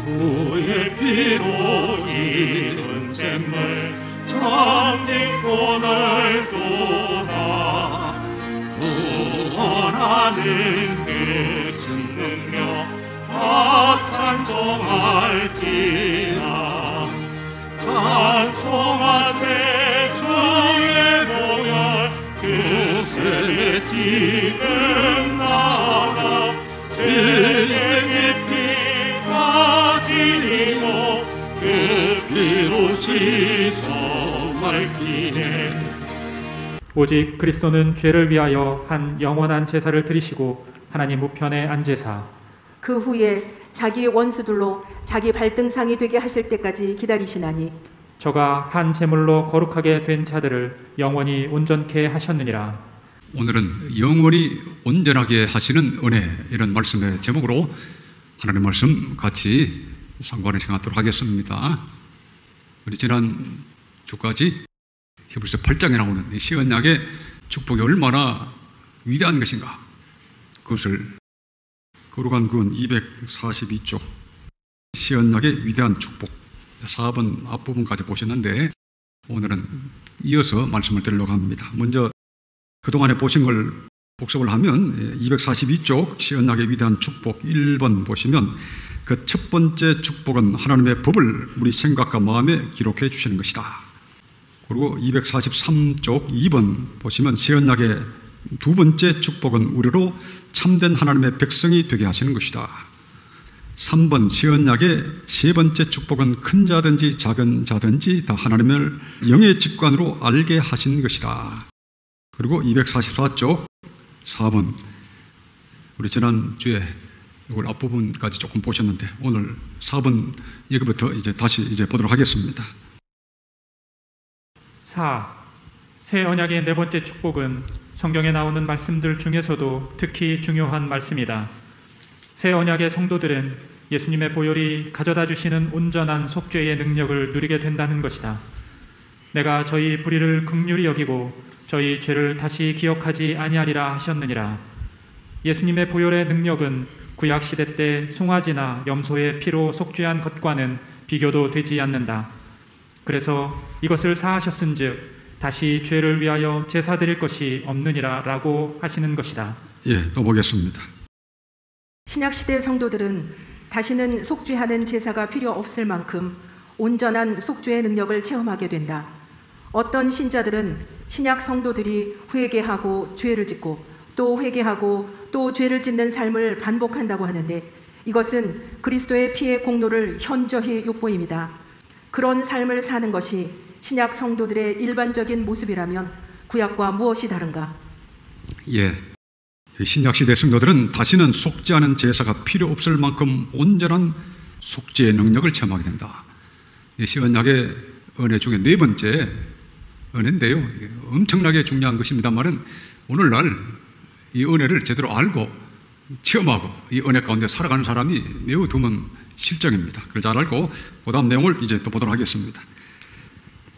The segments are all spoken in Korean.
주의 피로 이은 샘물 정직권을 도다 구원하는 그 승능력 다 찬송할지라. 찬송하세 주의 보혈 그 샘에 지금 나가 주의 피가 지니고 그 피로 씻어 맑히네. 오직 그리스도는 죄를 위하여 한 영원한 제사를 드리시고 하나님 우편에 앉으사 그 후에 자기 원수들로 자기 발등상이 되게 하실 때까지 기다리시나니 저가 한 제물로 거룩하게 된 자들을 영원히 온전케 하셨느니라. 오늘은 영원히 온전하게 하시는 은혜, 이런 말씀의 제목으로 하나님의 말씀 같이 상고하는 시간 갖도록 하겠습니다. 우리 지난 주까지 히브리서 8장에 나오는 이 시언약의 축복이 얼마나 위대한 것인가, 그것을 거룩한 군 242쪽 시언약의 위대한 축복 4번 앞부분까지 보셨는데, 오늘은 이어서 말씀을 드리려고 합니다. 먼저 그동안에 보신 걸 복습을 하면 242쪽 시언약의 위대한 축복 1번 보시면 그 첫 번째 축복은 하나님의 법을 우리 생각과 마음에 기록해 주시는 것이다. 그리고 243쪽 2번 보시면 시언약의 두 번째 축복은 우리로 참된 하나님의 백성이 되게 하시는 것이다. 3번 시언약의 세 번째 축복은 큰 자든지 작은 자든지 다 하나님을 영의 직관으로 알게 하신 것이다. 그리고 244쪽 4번, 우리 지난주에 이걸 앞부분까지 조금 보셨는데 오늘 4번 여기부터 다시 보도록 하겠습니다. 4. 새 언약의 네 번째 축복은 성경에 나오는 말씀들 중에서도 특히 중요한 말씀이다. 새 언약의 성도들은 예수님의 보혈이 가져다 주시는 온전한 속죄의 능력을 누리게 된다는 것이다. 내가 저희 불의를 긍휼히 여기고 저희 죄를 다시 기억하지 아니하리라 하셨느니라. 예수님의 보혈의 능력은 구약시대 때 송아지나 염소의 피로 속죄한 것과는 비교도 되지 않는다. 그래서 이것을 사하셨은즉 다시 죄를 위하여 제사 드릴 것이 없느니라 라고 하시는 것이다. 예, 또 보겠습니다. 신약시대 성도들은 다시는 속죄하는 제사가 필요 없을 만큼 온전한 속죄의 능력을 체험하게 된다. 어떤 신자들은 신약 성도들이 회개하고 죄를 짓고 또 회개하고 또 죄를 짓는 삶을 반복한다고 하는데, 이것은 그리스도의 피의 공로를 현저히 욕보입니다. 그런 삶을 사는 것이 신약 성도들의 일반적인 모습이라면 구약과 무엇이 다른가? 예, 신약시대 성도들은 다시는 속죄하는 제사가 필요 없을 만큼 온전한 속죄의 능력을 체험하게 된다. 시언약의 은혜 중에 네 번째 은혜인데요, 엄청나게 중요한 것입니다만은 오늘날 이 은혜를 제대로 알고 체험하고 이 은혜 가운데 살아가는 사람이 매우 드문 실정입니다. 그걸 잘 알고 그 다음 내용을 또 보도록 하겠습니다.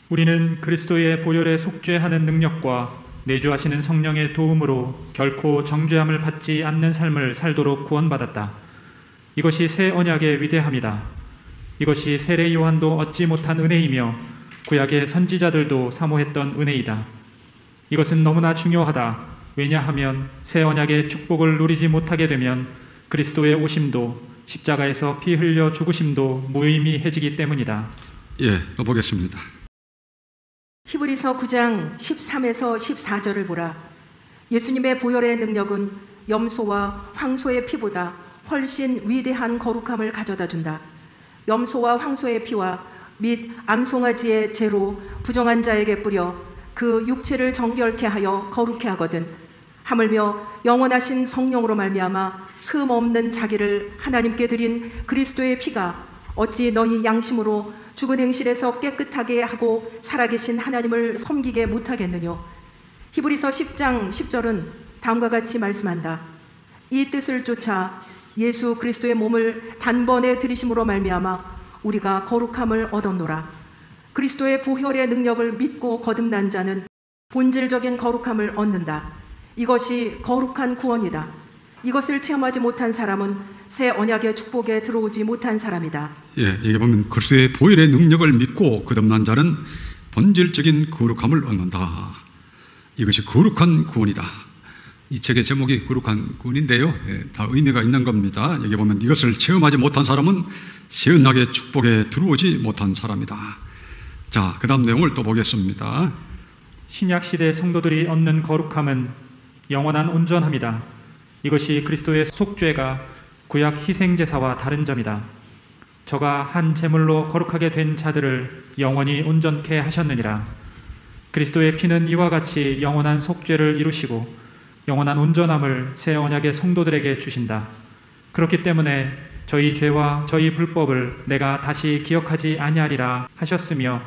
우리는 그리스도의 보혈에 속죄하는 능력과 내주하시는 성령의 도움으로 결코 정죄함을 받지 않는 삶을 살도록 구원받았다. 이것이 새 언약의 위대함이다. 이것이 세례 요한도 얻지 못한 은혜이며 구약의 선지자들도 사모했던 은혜이다. 이것은 너무나 중요하다. 왜냐하면 새 언약의 축복을 누리지 못하게 되면 그리스도의 오심도 십자가에서 피 흘려 죽으심도 무의미해지기 때문이다. 예, 또 보겠습니다. 히브리서 9장 13에서 14절을 보라. 예수님의 보혈의 능력은 염소와 황소의 피보다 훨씬 위대한 거룩함을 가져다 준다. 염소와 황소의 피와 및 암송아지의 재로 부정한 자에게 뿌려 그 육체를 정결케 하여 거룩케 하거든. 하물며 영원하신 성령으로 말미암아 흠 없는 자기를 하나님께 드린 그리스도의 피가 어찌 너희 양심으로 죽은 행실에서 깨끗하게 하고 살아계신 하나님을 섬기게 못하겠느냐. 히브리서 10장 10절은 다음과 같이 말씀한다. 이 뜻을 쫓아 예수 그리스도의 몸을 단번에 들이심으로 말미암아 우리가 거룩함을 얻었노라. 그리스도의 보혈의 능력을 믿고 거듭난 자는 본질적인 거룩함을 얻는다. 이것이 거룩한 구원이다. 이것을 체험하지 못한 사람은 새 언약의 축복에 들어오지 못한 사람이다. 예, 여기 보면 그리스도의 보혈의 능력을 믿고 거듭난 자는 본질적인 거룩함을 얻는다. 이것이 거룩한 구원이다. 이 책의 제목이 거룩한 구원인데요. 예, 다 의미가 있는 겁니다. 여기 보면 이것을 체험하지 못한 사람은 새 언약의 축복에 들어오지 못한 사람이다. 자, 그 다음 내용을 또 보겠습니다. 신약시대 성도들이 얻는 거룩함은 영원한 온전함이다. 이것이 그리스도의 속죄가 구약 희생제사와 다른 점이다. 저가 한 제물로 거룩하게 된 자들을 영원히 온전케 하셨느니라. 그리스도의 피는 이와 같이 영원한 속죄를 이루시고 영원한 온전함을 새 언약의 성도들에게 주신다. 그렇기 때문에 저희 죄와 저희 불법을 내가 다시 기억하지 아니하리라 하셨으며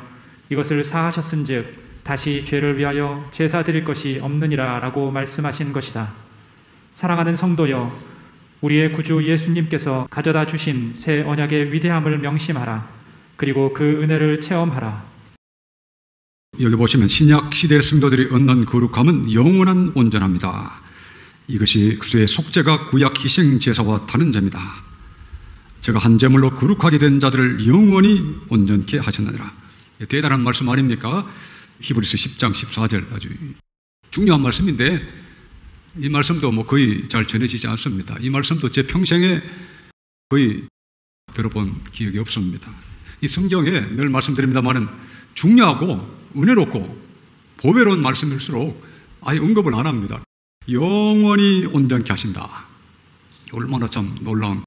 이것을 사하셨은즉 다시 죄를 위하여 제사 드릴 것이 없느니라 라고 말씀하신 것이다. 사랑하는 성도여, 우리의 구주 예수님께서 가져다 주신 새 언약의 위대함을 명심하라. 그리고 그 은혜를 체험하라. 여기 보시면 신약 시대 성도들이 얻는 거룩함은 영원한 온전합니다. 이것이 그리스도의 속죄가 구약 희생 제사와 다른 점이다. 제가 한 제물로 거룩하게 된 자들을 영원히 온전케 하셨느니라. 대단한 말씀 아닙니까? 히브리서 10장 14절 아주 중요한 말씀인데 이 말씀도 뭐 거의 잘 전해지지 않습니다. 이 말씀도 제 평생에 거의 들어본 기억이 없습니다. 이 성경에 늘 말씀드립니다만은 중요하고 은혜롭고 보배로운 말씀일수록 아예 언급을 안 합니다. 영원히 온전케 하신다. 얼마나 참 놀라운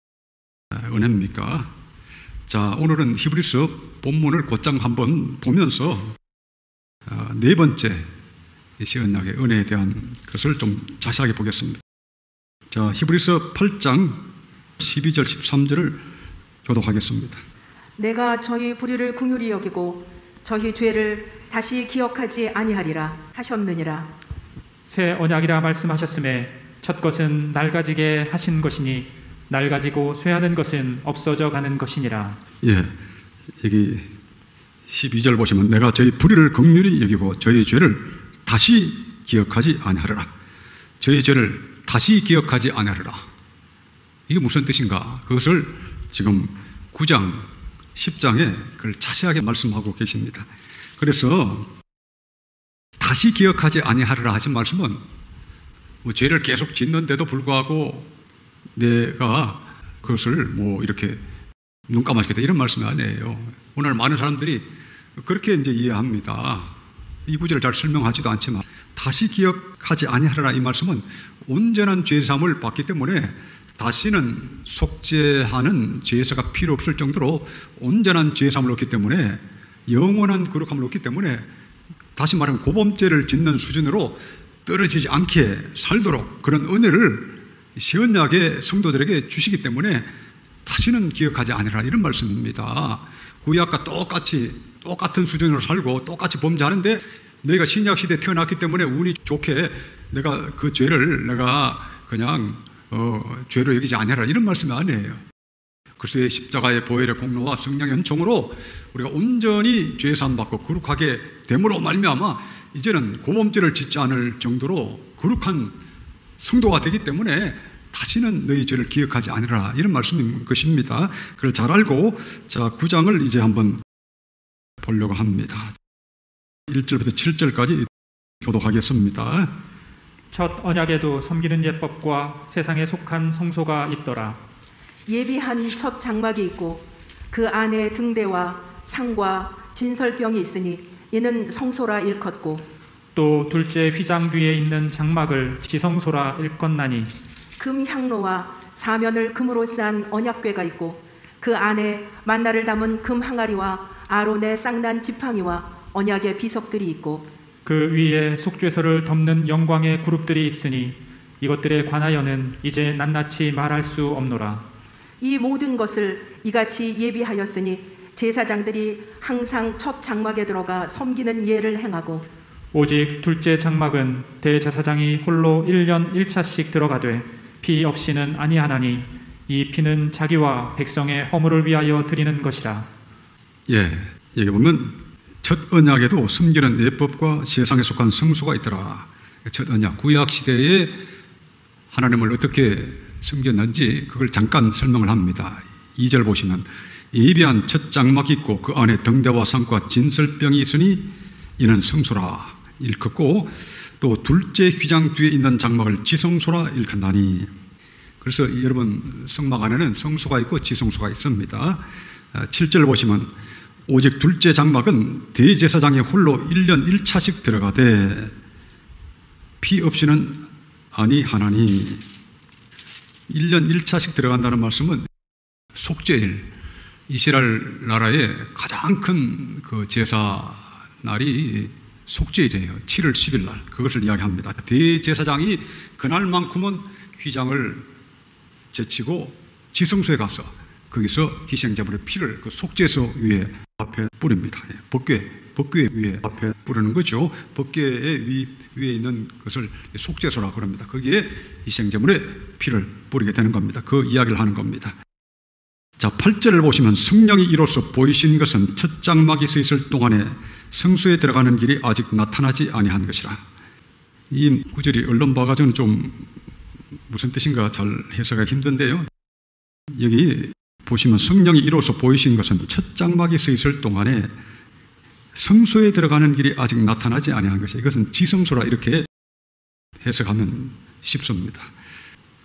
은혜입니까? 자, 오늘은 히브리서 본문을 곧장 한번 보면서 네 번째 새 언약의 은혜에 대한 것을 좀 자세하게 보겠습니다. 자, 히브리서 8장 12절 13절을 교독하겠습니다. 내가 저희 불의를 긍휼히 여기고 저희 죄를 다시 기억하지 아니하리라 하셨느니라. 새 언약이라 말씀하셨음에 첫 것은 낡아지게 하신 것이니 낡아지고 쇠하는 것은 없어져 가는 것이니라. 예, 여기 12절 보시면 내가 저희 불의를 긍휼히 여기고 저희 죄를 다시 기억하지 아니하리라. 저희 죄를 다시 기억하지 아니하리라. 이게 무슨 뜻인가? 그것을 지금 9장 10장에 그걸 자세하게 말씀하고 계십니다. 그래서 다시 기억하지 아니하리라 하신 말씀은 뭐 죄를 계속 짓는데도 불구하고 내가 그것을 뭐 이렇게 눈 감아주겠다 이런 말씀이 아니에요. 오늘 많은 사람들이 그렇게 이제 이해합니다. 이 구절을 잘 설명하지도 않지만 다시 기억하지 아니하리라 이 말씀은 온전한 죄사함을 받기 때문에 다시는 속죄하는 제사가 필요 없을 정도로 온전한 죄사함을 얻기 때문에 영원한 거룩함을 얻기 때문에 다시 말하면 고범죄를 짓는 수준으로 떨어지지 않게 살도록 그런 은혜를 새 언약의 성도들에게 주시기 때문에 다시는 기억하지 아니하리라 이런 말씀입니다. 구약과 똑같은 수준으로 살고 똑같이 범죄하는데 너희가 신약 시대에 태어났기 때문에 운이 좋게 내가 그 죄를 내가 그냥 죄로 여기지 아니하라 이런 말씀이 아니에요. 그리스도의 십자가의 보혈의 공로와 성령의 은총으로 우리가 온전히 죄사함 받고 거룩하게 됨으로 말미암아 이제는 고범죄를 짓지 않을 정도로 거룩한 성도가 되기 때문에 다시는 너희 죄를 기억하지 아니라 이런 말씀인 것입니다. 그걸 잘 알고 자 9장을 이제 한번 보려고 합니다. 1절부터 7절까지 교독하겠습니다. 첫 언약에도 섬기는 예법과 세상에 속한 성소가 있더라. 예비한 첫 장막이 있고 그 안에 등대와 상과 진설병이 있으니 이는 성소라 일컫고 또 둘째 휘장 뒤에 있는 장막을 지성소라 일컫나니 금 향로와 사면을 금으로 싼 언약궤가 있고 그 안에 만나를 담은 금 항아리와 아론의 쌍난 지팡이와 언약의 비석들이 있고 그 위에 속죄소를 덮는 영광의 그룹들이 있으니 이것들에 관하여는 이제 낱낱이 말할 수 없노라. 이 모든 것을 이같이 예비하였으니 제사장들이 항상 첫 장막에 들어가 섬기는 예를 행하고 오직 둘째 장막은 대제사장이 홀로 1년 1차씩 들어가되 피 없이는 아니하나니 이 피는 자기와 백성의 허물을 위하여 드리는 것이라. 예, 여기 보면 첫 언약에도 섬기는 예법과 세상에 속한 성소가 있더라. 첫 언약 구약 시대에 하나님을 어떻게 숨겼는지 그걸 잠깐 설명을 합니다. 2절 보시면 예비한 첫 장막이 있고 그 안에 등대와 상과 진설병이 있으니 이는 성소라 일컫고 또 둘째 휘장 뒤에 있는 장막을 지성소라 일컫나니. 그래서 여러분 성막 안에는 성소가 있고 지성소가 있습니다. 7절 보시면 오직 둘째 장막은 대제사장이 홀로 1년 1차씩 들어가되 피 없이는 아니하나니. 1년 1차씩 들어간다는 말씀은 속죄일, 이스라엘 나라의 가장 큰 그 제사 날이 속죄일이에요. 7월 10일 날 그것을 이야기합니다. 대제사장이 그날만큼은 휘장을 제치고 지성소에 가서 거기서 희생제물의 피를 그 속죄소 위에 앞에 뿌립니다. 법궤 위에 앞에 뿌리는 거죠. 법궤의 위에 있는 것을 속죄소라고 그럽니다. 거기에 희생제물의 피를 뿌리게 되는 겁니다. 그 이야기를 하는 겁니다. 자, 8절을 보시면 성령이 이로써 보이신 것은 첫 장막이 서 있을 동안에 성소에 들어가는 길이 아직 나타나지 아니한 것이라. 이 구절이 얼른 봐가지고는 좀 무슨 뜻인가 잘 해석하기 힘든데요. 여기 보시면 성령이 이로써 보이신 것은 첫 장막이 서 있을 동안에 성소에 들어가는 길이 아직 나타나지 아니한 것이에요. 이것은 지성소라 이렇게 해석하면 쉽습니다.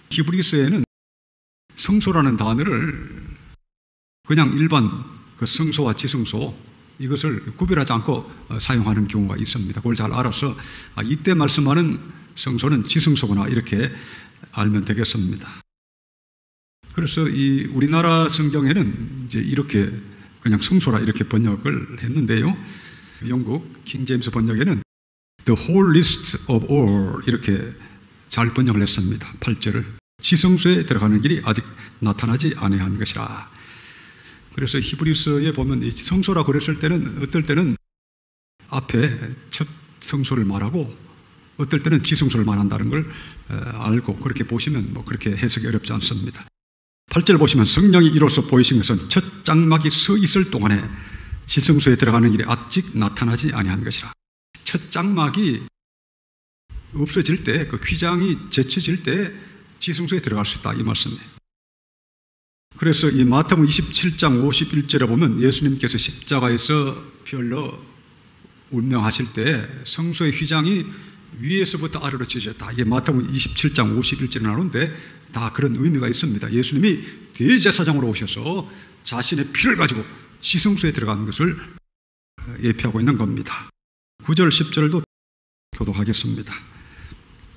히브리서에는 성소라는 단어를 그냥 일반 그 성소와 지성소 이것을 구별하지 않고 사용하는 경우가 있습니다. 그걸 잘 알아서 이때 말씀하는 성소는 지성소구나 이렇게 알면 되겠습니다. 그래서 이 우리나라 성경에는 이제 이렇게 그냥 성소라 이렇게 번역을 했는데요. 영국 킹제임스 번역에는 The whole list of all 이렇게 잘 번역을 했습니다. 8절을 지성소에 들어가는 길이 아직 나타나지 아니한 것이라. 그래서 히브리서에 보면 이 성소라 그랬을 때는 어떨 때는 앞에 첫 성소를 말하고 어떨 때는 지성소를 말한다는 걸 알고 그렇게 보시면 뭐 그렇게 해석이 어렵지 않습니다. 8절 보시면 성령이 이로써 보이신 것은 첫 장막이 서 있을 동안에 지성소에 들어가는 일이 아직 나타나지 아니한 것이라. 첫 장막이 없어질 때, 그 휘장이 제쳐질 때 지성소에 들어갈 수 있다 이 말씀이에요. 그래서 이 마태복음 27장 51절에 보면 예수님께서 십자가에서 피 흘러 운명하실 때 성소의 휘장이 위에서부터 아래로 찢어졌다. 이게 마태복음 27장 51절에 나오는데 다 그런 의미가 있습니다. 예수님이 대제사장으로 오셔서 자신의 피를 가지고 지성소에 들어가는 것을 예표하고 있는 겁니다. 9절 10절도 교독하겠습니다.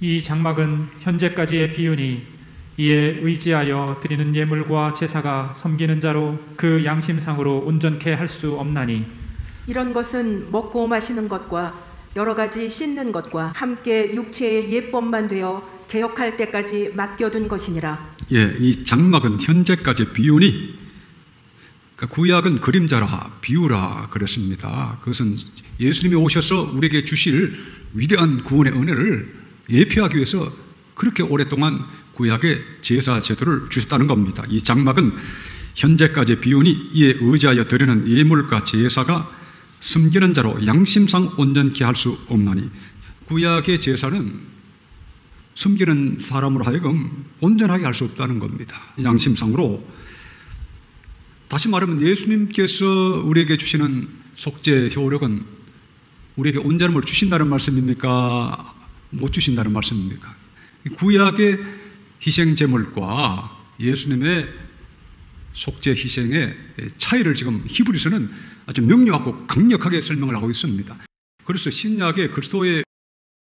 이 장막은 현재까지의 비유니 이에 의지하여 드리는 예물과 제사가 섬기는 자로 그 양심상으로 온전케 할 수 없나니. 이런 것은 먹고 마시는 것과 여러 가지 씻는 것과 함께 육체의 예법만 되어 개혁할 때까지 맡겨둔 것이니라. 예, 이 장막은 현재까지 비유니, 그러니까 구약은 그림자라 비유라 그랬습니다. 그것은 예수님이 오셔서 우리에게 주실 위대한 구원의 은혜를 예표하기 위해서 그렇게 오랫동안 구약의 제사 제도를 주셨다는 겁니다. 이 장막은 현재까지 비유니 이에 의지하여 드리는 예물과 제사가 섬기는 자로 양심상 온전케 할 수 없나니. 구약의 제사는 섬기는 사람으로 하여금 온전하게 할 수 없다는 겁니다. 양심상으로. 다시 말하면 예수님께서 우리에게 주시는 속죄 효력은 우리에게 온전함을 주신다는 말씀입니까? 못 주신다는 말씀입니까? 구약의 희생제물과 예수님의 속죄 희생의 차이를 지금 히브리서는 아주 명료하고 강력하게 설명을 하고 있습니다. 그래서 신약의 그리스도의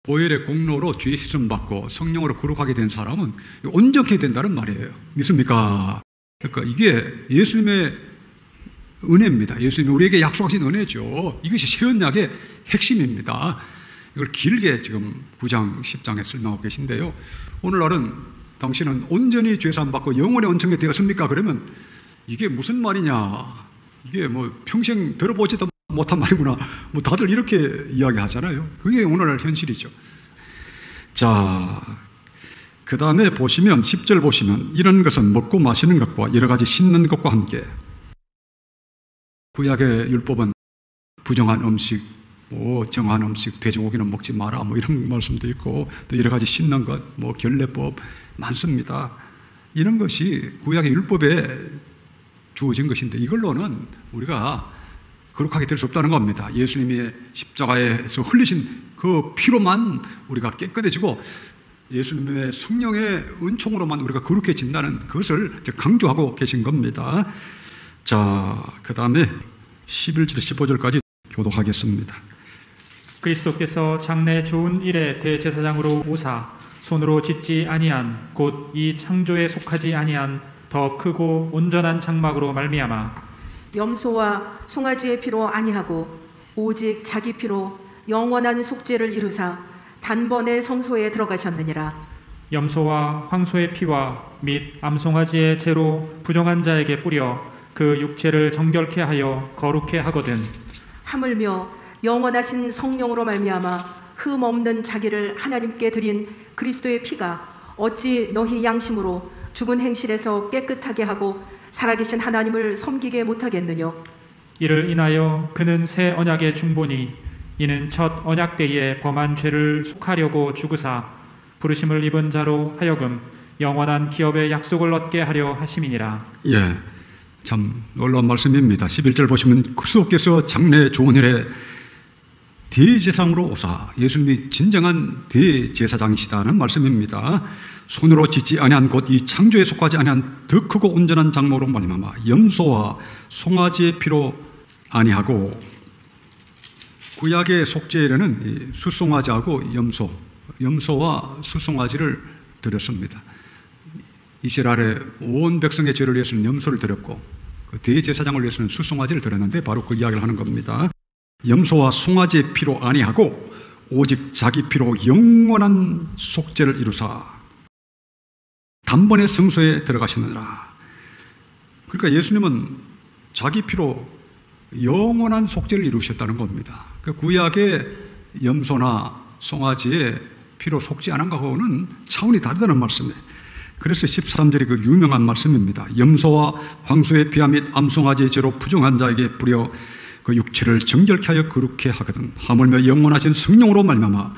보혈의 공로로 죄 씻음 받고 성령으로 거룩하게 된 사람은 온전케 된다는 말이에요. 믿습니까? 그러니까 이게 예수님의 은혜입니다. 예수님이 우리에게 약속하신 은혜죠. 이것이 새 언약의 핵심입니다. 이걸 길게 지금 9장, 10장에 설명하고 계신데요. 오늘날은 당신은 온전히 죄사함 받고 영원히 온전히 되었습니까? 그러면 이게 무슨 말이냐? 이게 뭐 평생 들어보지도 못한 말이구나. 뭐 다들 이렇게 이야기하잖아요. 그게 오늘날 현실이죠. 자, 그 다음에 보시면 10절 보시면 이런 것은 먹고 마시는 것과 여러 가지 씻는 것과 함께. 구약의 율법은 부정한 음식, 정한 음식, 돼지고기는 먹지 마라, 뭐 이런 말씀도 있고, 또 여러 가지 씻는 것, 결례법 많습니다. 이런 것이 구약의 율법에 주어진 것인데 이걸로는 우리가 거룩하게 될 수 없다는 겁니다. 예수님이 십자가에서 흘리신 그 피로만 우리가 깨끗해지고 예수님의 성령의 은총으로만 우리가 거룩해진다는 것을 강조하고 계신 겁니다. 자, 그 다음에 11절 15절까지 교독하겠습니다. 그리스도께서 장래 좋은 일의 대제사장으로 오사 손으로 짓지 아니한 곧 이 창조에 속하지 아니한 더 크고 온전한 장막으로 말미암아 염소와 송아지의 피로 아니하고 오직 자기 피로 영원한 속죄를 이루사 단번에 성소에 들어가셨느니라. 염소와 황소의 피와 및 암송아지의 죄로 부정한 자에게 뿌려 그 육체를 정결케 하여 거룩케 하거든. 하물며 영원하신 성령으로 말미암아 흠 없는 자기를 하나님께 드린 그리스도의 피가 어찌 너희 양심으로 죽은 행실에서 깨끗하게 하고 살아계신 하나님을 섬기게 못하겠느냐. 이를 인하여 그는 새 언약의 중보니 이는 첫 언약 때에 범한 죄를 속하려고 죽으사 부르심을 입은 자로 하여금 영원한 기업의 약속을 얻게 하려 하심이니라. 예, 참 놀라운 말씀입니다. 11절 보시면 그리스도께서 장래 좋은 일에 대제사장으로 오사, 예수님이 진정한 대제사장이시다는 말씀입니다. 손으로 짓지 아니한 곧 이 창조에 속하지 아니한 더 크고 온전한 장막으로 말미암아 염소와 송아지의 피로 아니하고, 구약의 속죄에는 숫송아지하고 염소와 숫송아지를 드렸습니다. 이스라엘의 온 백성의 죄를 위해서는 염소를 드렸고 그 대제사장을 위해서는 숫송아지를 드렸는데 바로 그 이야기를 하는 겁니다. 염소와 송아지의 피로 아니하고 오직 자기 피로 영원한 속죄를 이루사 단번에 성소에 들어가시느니라. 그러니까 예수님은 자기 피로 영원한 속죄를 이루셨다는 겁니다. 그 구약의 염소나 송아지의 피로 속지 않은 것하고는 차원이 다르다는 말씀이에요. 그래서 13절이 그 유명한 말씀입니다. 염소와 황소의 피와 및 암송아지의 죄로 부정한 자에게 뿌려 그 육체를 정결케 하여 거룩케 하거든. 하물며 영원하신 성령으로 말미암아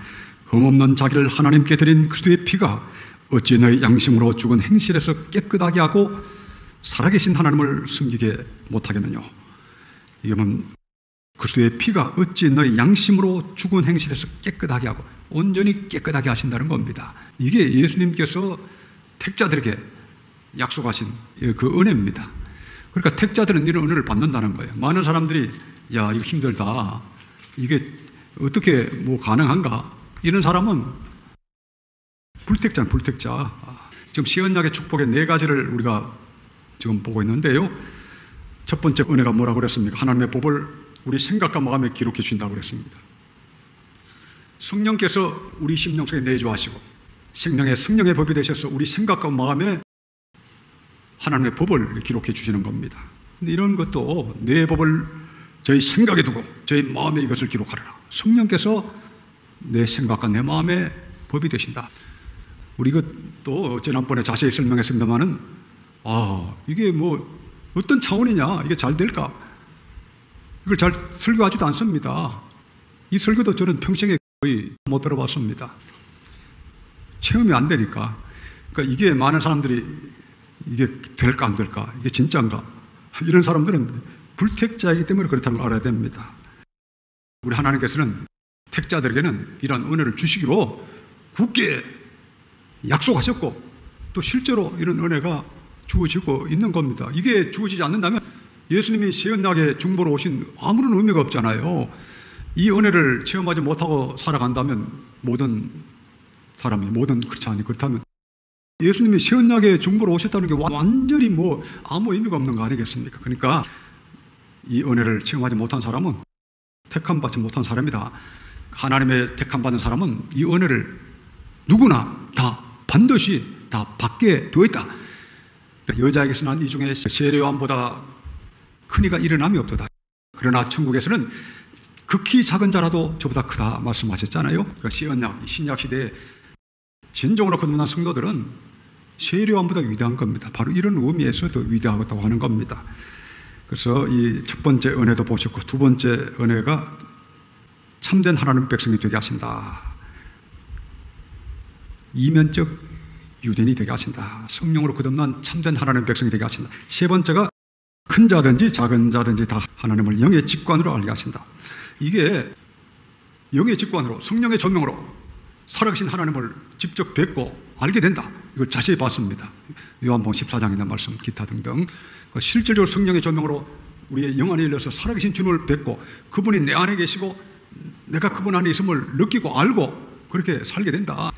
흠없는 자기를 하나님께 드린 그리스도의 피가 어찌 너희 양심으로 죽은 행실에서 깨끗하게 하고 살아계신 하나님을 섬기게 못하겠느냐. 이거는 그리스도의 피가 어찌 너희 양심으로 죽은 행실에서 깨끗하게 하고 온전히 깨끗하게 하신다는 겁니다. 이게 예수님께서 택자들에게 약속하신 그 은혜입니다. 그러니까 택자들은 이런 은혜를 받는다는 거예요. 많은 사람들이 야, 이거 힘들다, 이게 어떻게 뭐 가능한가, 이런 사람은 불택자는 불택자. 지금 시언약의 축복의 4가지를 우리가 지금 보고 있는데요. 첫 번째 은혜가 뭐라고 그랬습니까? 하나님의 법을 우리 생각과 마음에 기록해 주신다고 그랬습니다. 성령께서 우리 심령 속에 내주하시고 성령의 법이 되셔서 우리 생각과 마음에 하나님의 법을 기록해 주시는 겁니다. 근데 이런 것도 내 법을 저희 생각에 두고 저희 마음에 이것을 기록하라. 성령께서 내 생각과 내 마음에 법이 되신다. 우리 이것도 지난번에 자세히 설명했습니다만은 이게 뭐 어떤 차원이냐, 이게 잘 될까, 이걸 잘 설교하지도 않습니다. 이 설교도 저는 평생에 거의 못 들어봤습니다. 체험이 안 되니까. 그러니까 이게 많은 사람들이 이게 될까 안 될까, 이게 진짜인가, 이런 사람들은 불택자이기 때문에 그렇다는 걸 알아야 됩니다. 우리 하나님께서는 택자들에게는 이런 은혜를 주시기로 굳게 약속하셨고 또 실제로 이런 은혜가 주어지고 있는 겁니다. 이게 주어지지 않는다면 예수님이 시언약의 중보로 오신 아무런 의미가 없잖아요. 이 은혜를 체험하지 못하고 살아간다면 모든 사람이 모든 크리스찬이 그렇다면 예수님이 시언약의 중보로 오셨다는 게 완전히 뭐 아무 의미가 없는 거 아니겠습니까? 그러니까 이 은혜를 체험하지 못한 사람은 택함받지 못한 사람이다. 하나님의 택함받은 사람은 이 은혜를 누구나 다 반드시 다 받게 되어 있다. 여자에게서 난 이 중에 세례요한보다 큰 이가 일어남이 없도다. 그러나 천국에서는 극히 작은 자라도 저보다 크다 말씀하셨잖아요. 그러니까 시언약, 신약 시대에 진정으로 거듭난 성도들은 세례요한보다 위대한 겁니다. 바로 이런 의미에서 더 위대하다고 하는 겁니다. 그래서 이 첫 번째 은혜도 보셨고 두 번째 은혜가 참된 하나님 백성이 되게 하신다. 이면적 유대인이 되게 하신다. 성령으로 거듭난 참된 하나님의 백성이 되게 하신다. 세 번째가 큰 자든지 작은 자든지 다 하나님을 영의 직관으로 알게 하신다. 이게 영의 직관으로 성령의 조명으로 살아계신 하나님을 직접 뵙고 알게 된다. 이걸 자세히 봤습니다. 요한복음 14장에 있는 말씀 기타 등등. 실질적으로 성령의 조명으로 우리의 영 안에 열려서 살아계신 주님을 뵙고 그분이 내 안에 계시고 내가 그분 안에 있음을 느끼고 알고 그렇게 살게 된다.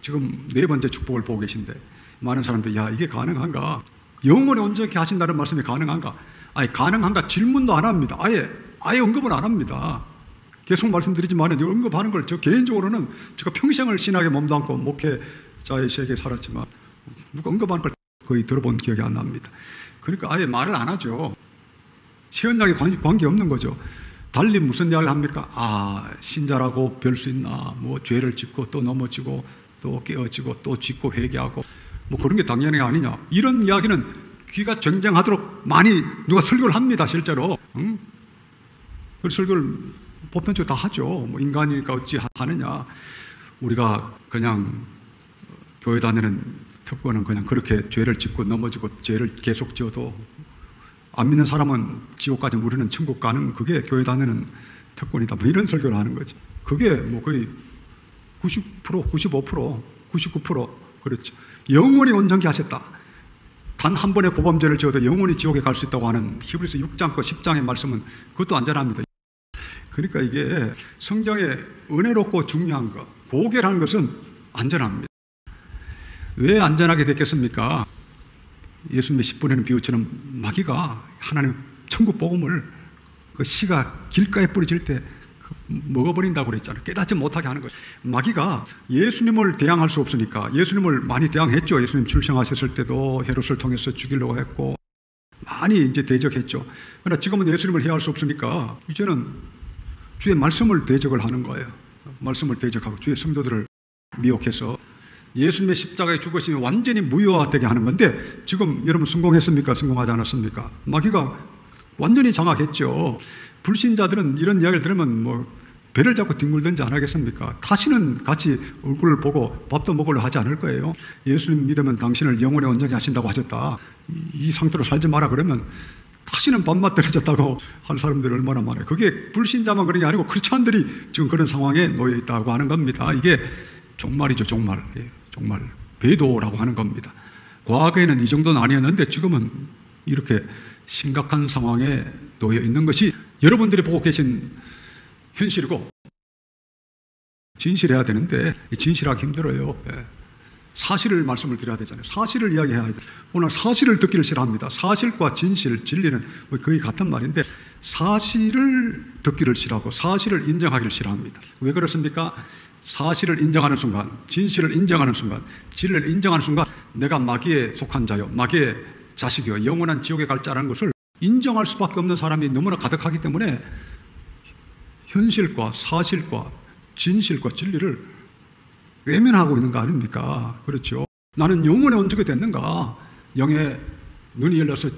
지금 네 번째 축복을 보고 계신데 많은 사람들이 야 이게 가능한가? 영원히 온전히 하신다는 말씀이 가능한가? 아예 가능한가 질문도 안 합니다. 아예 언급은 안 합니다. 계속 말씀드리지만 언급하는 걸 저 개인적으로는 제가 평생을 신학에 몸담고 목회자의 세계에 살았지만 누가 언급하는 걸 거의 들어본 기억이 안 납니다. 그러니까 아예 말을 안 하죠. 세언약에 관계없는 거죠. 달리 무슨 이야기를 합니까? 신자라고 별 수 있나? 뭐 죄를 짓고 또 넘어지고 또 깨어지고 또 짓고 회개하고 뭐 그런 게 당연히 아니냐. 이런 이야기는 귀가 쟁쟁하도록 많이 누가 설교를 합니다. 실제로. 그 설교를 보편적으로 다 하죠. 뭐 인간이니까 어찌 하느냐. 우리가 그냥 교회 다니는 특권은 그냥 그렇게 죄를 짓고 넘어지고 죄를 계속 지어도 안 믿는 사람은 지옥까지 우리는 천국 가는 그게 교회 다니는 특권이다. 뭐 이런 설교를 하는 거지. 그게 뭐 거의 90%, 95%, 99% 그렇죠. 영원히 온전케 하셨다. 단 한 번의 고범죄를 지어도 영원히 지옥에 갈 수 있다고 하는 히브리서 6장과 10장의 말씀은 그것도 안전합니다. 그러니까 이게 성경의 은혜롭고 중요한 것, 고개라는 것은 안전합니다. 왜 안전하게 됐겠습니까? 예수님의 10분에는 비유처럼 마귀가 하나님 천국 복음을 그 씨가 길가에 뿌려질 때 먹어버린다고 그랬잖아요. 깨닫지 못하게 하는 거예요. 마귀가 예수님을 대항할 수 없으니까 예수님을 많이 대항했죠. 예수님 출생하셨을 때도 헤롯을 통해서 죽이려고 했고 많이 이제 대적했죠. 그러나 지금은 예수님을 해할 수 없으니까 이제는 주의 말씀을 대적을 하는 거예요. 말씀을 대적하고 주의 성도들을 미혹해서 예수님의 십자가에 죽으시면 완전히 무효화되게 하는 건데 지금 여러분 성공했습니까? 성공하지 않았습니까? 마귀가 완전히 장악했죠. 불신자들은 이런 이야기를 들으면 뭐 배를 잡고 뒹굴든지 안 하겠습니까? 다시는 같이 얼굴을 보고 밥도 먹으려 하지 않을 거예요. 예수님 믿으면 당신을 영원히 온전히 하신다고 하셨다. 이 상태로 살지 마라 그러면 다시는 밥맛 떨어졌다고 한 사람들이 얼마나 많아요. 그게 불신자만 그런 게 아니고 크리스찬들이 지금 그런 상황에 놓여 있다고 하는 겁니다. 이게 종말이죠. 종말. 종말. 배도라고 하는 겁니다. 과거에는 이 정도는 아니었는데 지금은 이렇게 심각한 상황에 놓여 있는 것이 여러분들이 보고 계신 현실이고 진실해야 되는데 진실하기 힘들어요. 사실을 말씀을 드려야 되잖아요. 사실을 이야기해야 돼요. 오늘 사실을 듣기를 싫어합니다. 사실과 진실, 진리는 거의 같은 말인데 사실을 듣기를 싫어하고 사실을 인정하기를 싫어합니다. 왜 그렇습니까? 사실을 인정하는 순간, 진실을 인정하는 순간, 진리를 인정하는 순간 내가 마귀에 속한 자요, 마귀의 자식이요, 영원한 지옥에 갈 자라는 것을 인정할 수밖에 없는 사람이 너무나 가득하기 때문에 현실과 사실과 진실과 진리를 외면하고 있는 거 아닙니까? 그렇죠. 나는 영원에 온전히 됐는가? 영의 눈이 열려서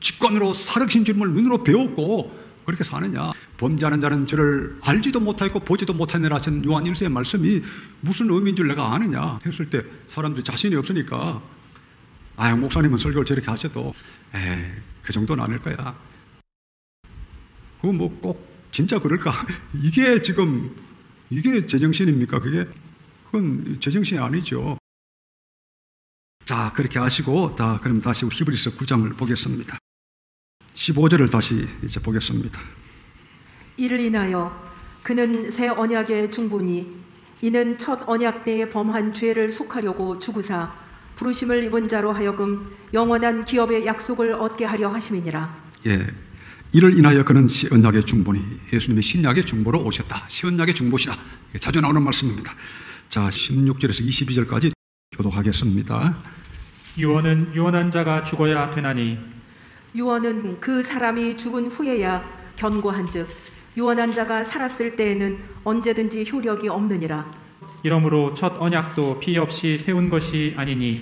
직관으로 살아계신 주님을 눈으로 배웠고 그렇게 사느냐? 범죄하는 자는 저를 알지도 못하고 보지도 못하느라 하신 요한 1서의 말씀이 무슨 의미인 줄 내가 아느냐 했을 때 사람들이 자신이 없으니까 목사님은 설교를 저렇게 하셔도 그 정도는 아닐 거야. 그거 뭐 꼭 진짜 그럴까? 이게 지금 이게 제정신입니까? 그건 제정신이 아니죠. 자, 그렇게 하시고 그럼 다시 우리 히브리서 9장을 보겠습니다. 15절을 다시 이제 보겠습니다. 이를 인하여 그는 새 언약의 중보니 이는 첫 언약 때에 범한 죄를 속하려고 주구사 부르심을 입은 자로 하여금 영원한 기업의 약속을 얻게 하려 하심이니라. 이를 인하여 그는 새 언약의 중보니 예수님이 신약의 중보로 오셨다. 새 언약의 중보시다. 자주 나오는 말씀입니다. 자, 16절에서 22절까지 교독하겠습니다. 유언은 유언한 자가 죽어야 되나니 유언은 그 사람이 죽은 후에야 견고한즉 유언한 자가 살았을 때에는 언제든지 효력이 없느니라. 이러므로 첫 언약도 피 없이 세운 것이 아니니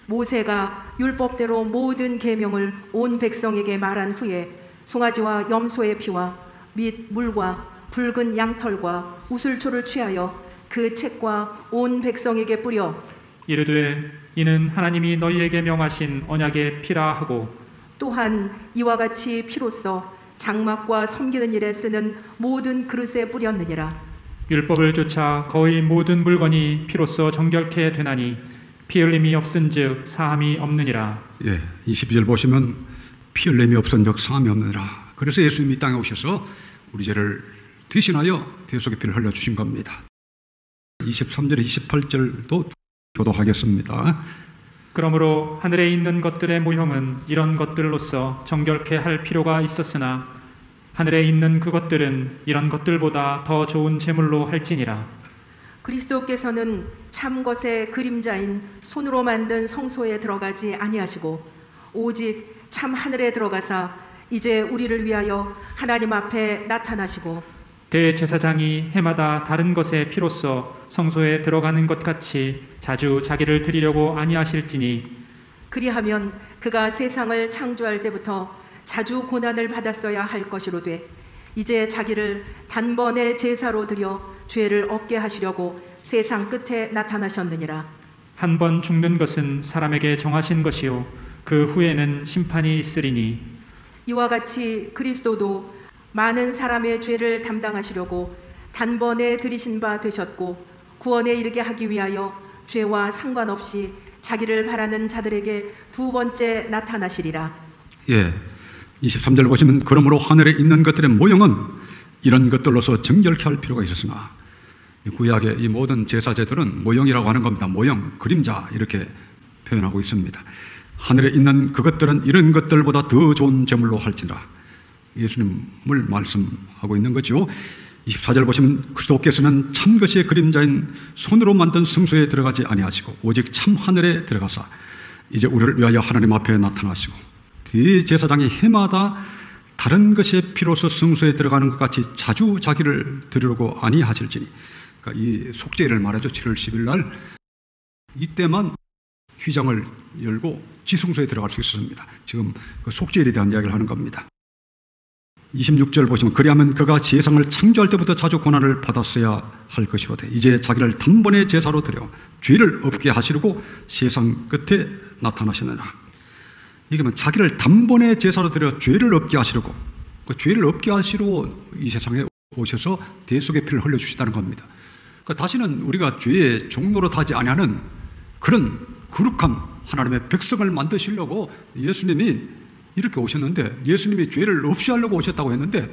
모세가 율법대로 모든 계명을 온 백성에게 말한 후에 송아지와 염소의 피와 및 물과 붉은 양털과 우슬초를 취하여 그 책과 온 백성에게 뿌려 이르되 이는 하나님이 너희에게 명하신 언약의 피라 하고 또한 이와 같이 피로써 장막과 섬기는 일에 쓰는 모든 그릇에 뿌렸느니라. 율법을 쫓아 거의 모든 물건이 피로써 정결케 되나니 피 흘림이 없은즉 사함이 없느니라. 22절 보시면 피 흘림이 없은즉 사함이 없느니라. 그래서 예수님이 이 땅에 오셔서 우리 죄를 대신하여 대속의 피를 흘려주신 겁니다. 23절 28절도 교도하겠습니다. 그러므로 하늘에 있는 것들의 모형은 이런 것들로서 정결케 할 필요가 있었으나 하늘에 있는 그것들은 이런 것들보다 더 좋은 제물로 할지니라. 그리스도께서는 참 것의 그림자인 손으로 만든 성소에 들어가지 아니하시고 오직 참 하늘에 들어가사 이제 우리를 위하여 하나님 앞에 나타나시고 대제사장이 해마다 다른 것의 피로써 성소에 들어가는 것 같이 자주 자기를 드리려고 아니하실지니 그리하면 그가 세상을 창조할 때부터 자주 고난을 받았어야 할 것이로되 이제 자기를 단번에 제사로 드려 죄를 없게 하시려고 세상 끝에 나타나셨느니라. 한 번 죽는 것은 사람에게 정하신 것이요 그 후에는 심판이 있으리니 이와 같이 그리스도도 많은 사람의 죄를 담당하시려고 단번에 들이신 바 되셨고 구원에 이르게 하기 위하여 죄와 상관없이 자기를 바라는 자들에게 두 번째 나타나시리라. 23절 보시면 그러므로 하늘에 있는 것들의 모형은 이런 것들로서 정결케 할 필요가 있었으나 구약의 이 모든 제사제들은 모형이라고 하는 겁니다. 모형, 그림자 이렇게 표현하고 있습니다. 하늘에 있는 그것들은 이런 것들보다 더 좋은 제물로 할지라. 예수님을 말씀하고 있는 거죠. 24절 보시면 그리스도께서는 참 것의 그림자인 손으로 만든 성소에 들어가지 아니하시고 오직 참 하늘에 들어가사 이제 우리를 위하여 하나님 앞에 나타나시고 대제사장이 해마다 다른 것의 피로서 성소에 들어가는 것 같이 자주 자기를 드리려고 아니하실지니. 그러니까 이 속죄를 말하죠. 7월 10일 날 이때만 휘장을 열고 지성소에 들어갈 수 있었습니다. 지금 그 속죄일에 대한 이야기를 하는 겁니다. 26절 보시면 그리하면 그가 세상을 창조할 때부터 자주 고난을 받았어야 할 것이로되 이제 자기를 단번에 제사로 드려 죄를 없게 하시려고 세상 끝에 나타나시느냐. 이게 뭐 자기를 단번에 제사로 드려 죄를 없게 하시려고, 그 죄를 없게 하시려고 이 세상에 오셔서 대속의 피를 흘려주시다는 겁니다. 그러니까 다시는 우리가 죄의 종로로 타지 아니하는 그런 거룩한 하나님의 백성을 만드시려고 예수님이 이렇게 오셨는데, 예수님이 죄를 없이 하려고 오셨다고 했는데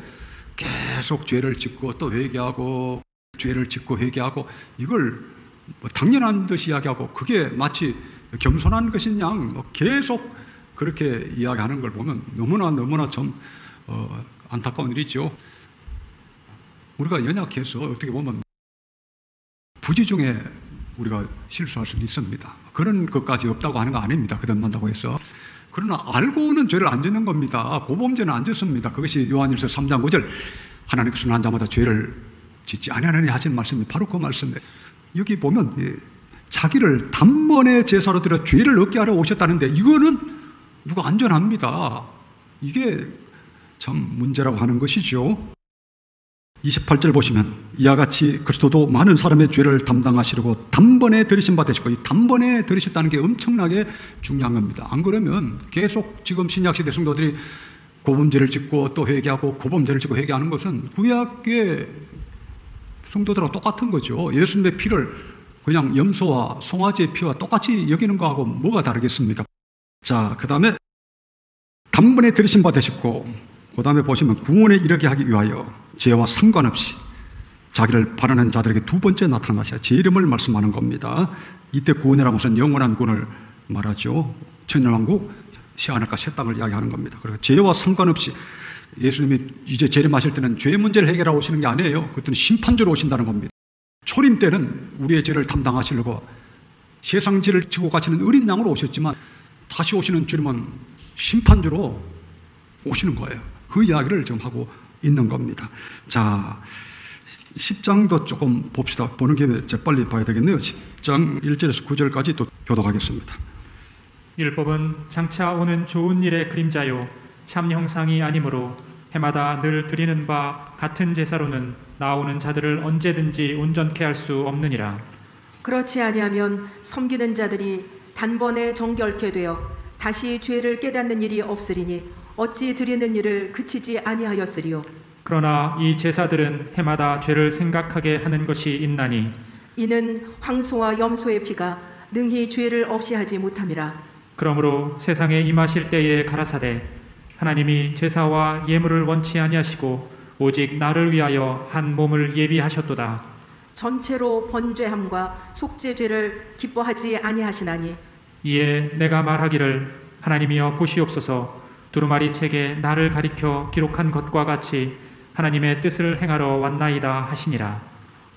계속 죄를 짓고 또 회개하고 죄를 짓고 회개하고, 이걸 뭐 당연한 듯이 이야기하고 그게 마치 겸손한 것인 양 계속 그렇게 이야기하는 걸 보면 너무나 좀 안타까운 일이죠. 우리가 연약해서 어떻게 보면 부지 중에 우리가 실수할 수는 있습니다. 그런 것까지 없다고 하는 거 아닙니다. 거듭난다고 해서. 그러나 알고는 죄를 안 짓는 겁니다. 고범죄는 안 짓습니다. 그것이 요한일서 3장 9절 하나님께서는 한 자마다 죄를 짓지 아니하느니 하신 말씀이 바로 그 말씀이에요. 여기 보면 자기를 단번에 제사로 드려 죄를 얻게 하려 오셨다는데 이거는 누가 안전합니다. 이게 참 문제라고 하는 것이죠. 28절 보시면 이와 같이 그리스도도 많은 사람의 죄를 담당하시려고 단번에 들이신 바 되시고, 이 단번에 들이셨다는 게 엄청나게 중요한 겁니다. 안 그러면 계속 지금 신약시대 성도들이 고범죄를 짓고 또 회개하고 고범죄를 짓고 회개하는 것은 구약의 성도들하고 똑같은 거죠. 예수님의 피를 그냥 염소와 송아지의 피와 똑같이 여기는 거하고 뭐가 다르겠습니까? 자, 그 다음에 단번에 들이신 바 되셨고, 그 다음에 보시면 구원에 이르게 하기 위하여 죄와 상관없이 자기를 바라는 자들에게 두 번째 나타나셔야 제 이름을 말씀하는 겁니다. 이때 구원이라는 것은 영원한 구원을 말하죠. 천년왕국, 시하늘과 새 땅을 이야기하는 겁니다. 그리고 죄와 상관없이 예수님이 이제 재림하실 때는 죄 문제를 해결하러 오시는 게 아니에요. 그때는 심판주로 오신다는 겁니다. 초림 때는 우리의 죄를 담당하시려고 세상 죄를 지고 가시는 어린 양으로 오셨지만 다시 오시는 주님은 심판주로 오시는 거예요. 그 이야기를 지금 하고 있는 겁니다. 자, 10장도 조금 봅시다. 보는 김에 빨리 봐야 되겠네요. 10장 1절에서 9절까지 또 교독하겠습니다. 율법은 장차 오는 좋은 일의 그림자요 참 형상이 아니므로 해마다 늘 드리는 바 같은 제사로는 나오는 자들을 언제든지 온전케 할 수 없느니라. 그렇지 아니하면 섬기는 자들이 단번에 정결케 되어 다시 죄를 깨닫는 일이 없으리니 어찌 드리는 일을 그치지 아니하였으리요. 그러나 이 제사들은 해마다 죄를 생각하게 하는 것이 있나니 이는 황소와 염소의 피가 능히 죄를 없이 하지 못함이라. 그러므로 세상에 임하실 때에 가라사대 하나님이 제사와 예물을 원치 아니하시고 오직 나를 위하여 한 몸을 예비하셨도다. 전체로 번죄함과 속죄죄를 기뻐하지 아니하시나니 이에 내가 말하기를 하나님이여 보시옵소서 두루마리 책에 나를 가리켜 기록한 것과 같이 하나님의 뜻을 행하러 왔나이다 하시니라.